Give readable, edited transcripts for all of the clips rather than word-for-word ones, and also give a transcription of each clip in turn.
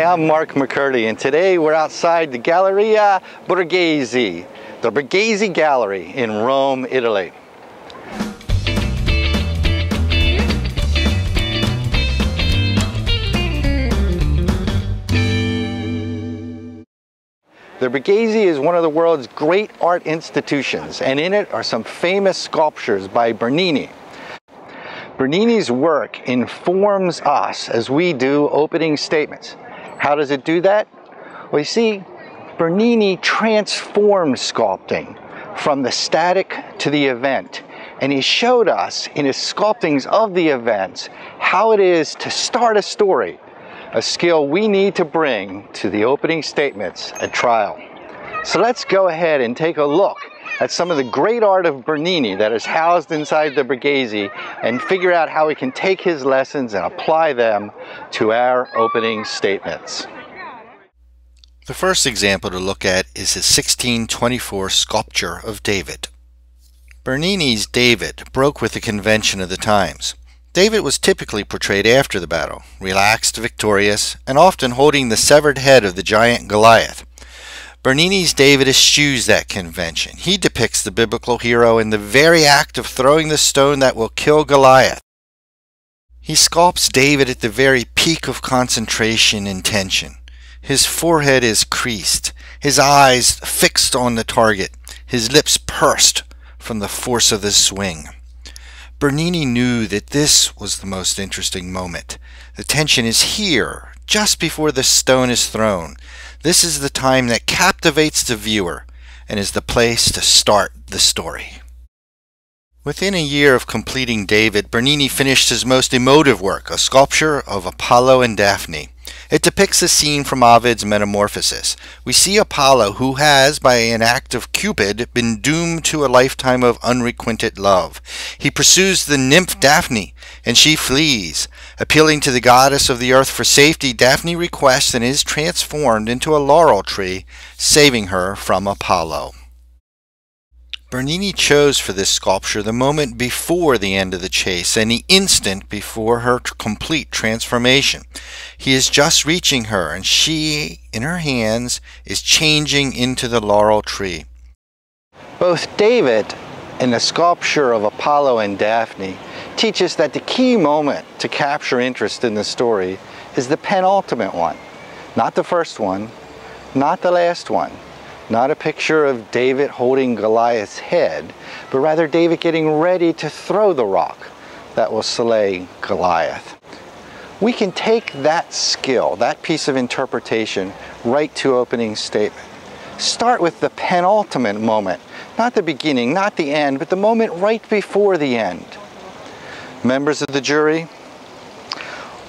I'm Mark McCurdy, and today we're outside the Galleria Borghese, the Borghese Gallery in Rome, Italy. The Borghese is one of the world's great art institutions, and in it are some famous sculptures by Bernini. Bernini's work informs us as we do opening statements. How does it do that? Well, you see, Bernini transformed sculpting from the static to the event, and he showed us in his sculptings of the events how it is to start a story, a skill we need to bring to the opening statements at trial. So let's go ahead and take a look at some of the great art of Bernini that is housed inside the Borghese and figure out how we can take his lessons and apply them to our opening statements. The first example to look at is his 1624 sculpture of David. Bernini's David broke with the convention of the times. David was typically portrayed after the battle, relaxed, victorious, and often holding the severed head of the giant Goliath. Bernini's David eschews that convention. He depicts the biblical hero in the very act of throwing the stone that will kill Goliath. He sculpts David at the very peak of concentration and tension. His forehead is creased, his eyes fixed on the target, his lips pursed from the force of the swing. Bernini knew that this was the most interesting moment. The tension is here, just before the stone is thrown. This is the time that captivates the viewer and is the place to start the story. Within a year of completing David, Bernini finished his most emotive work, a sculpture of Apollo and Daphne. It depicts a scene from Ovid's Metamorphosis. We see Apollo, who has, by an act of Cupid, been doomed to a lifetime of unrequited love. He pursues the nymph Daphne, and she flees. Appealing to the goddess of the earth for safety, Daphne requests and is transformed into a laurel tree, saving her from Apollo. Bernini chose for this sculpture the moment before the end of the chase and the instant before her complete transformation. He is just reaching her, and she, in her hands, is changing into the laurel tree. Both David and the sculpture of Apollo and Daphne teach us that the key moment to capture interest in the story is the penultimate one. Not the first one, not the last one. Not a picture of David holding Goliath's head, but rather David getting ready to throw the rock that will slay Goliath. We can take that skill, that piece of interpretation, right to opening statement. Start with the penultimate moment, not the beginning, not the end, but the moment right before the end. Members of the jury,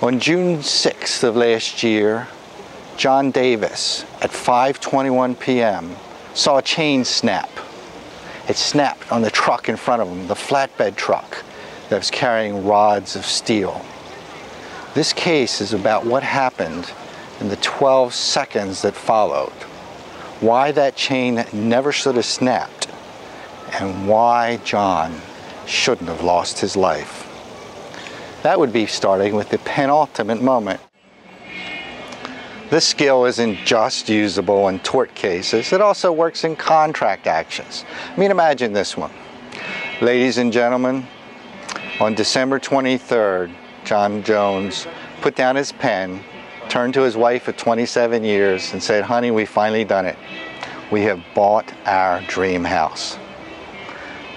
on June 6th of last year, John Davis, at 5:21 p.m., saw a chain snap. It snapped on the truck in front of him, the flatbed truck that was carrying rods of steel. This case is about what happened in the 12 seconds that followed, why that chain never should have snapped, and why John shouldn't have lost his life. That would be starting with the penultimate moment. This skill isn't just usable in tort cases, it also works in contract actions. I mean, imagine this one. Ladies and gentlemen, on December 23rd, John Jones put down his pen, turned to his wife of 27 years and said, "Honey, we finally done it. We have bought our dream house."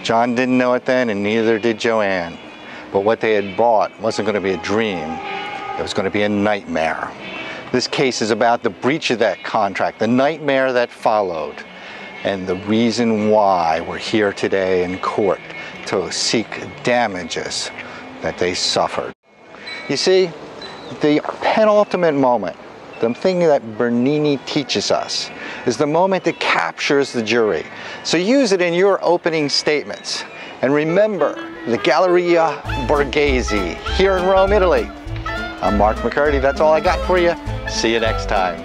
John didn't know it then, and neither did Joanne. But what they had bought wasn't going to be a dream, it was going to be a nightmare. This case is about the breach of that contract, the nightmare that followed, and the reason why we're here today in court to seek damages that they suffered. You see, the penultimate moment, the thing that Bernini teaches us, is the moment that captures the jury. So use it in your opening statements. And remember, the Galleria Borghese here in Rome, Italy. I'm Mark McCurdy. That's all I got for you. See you next time.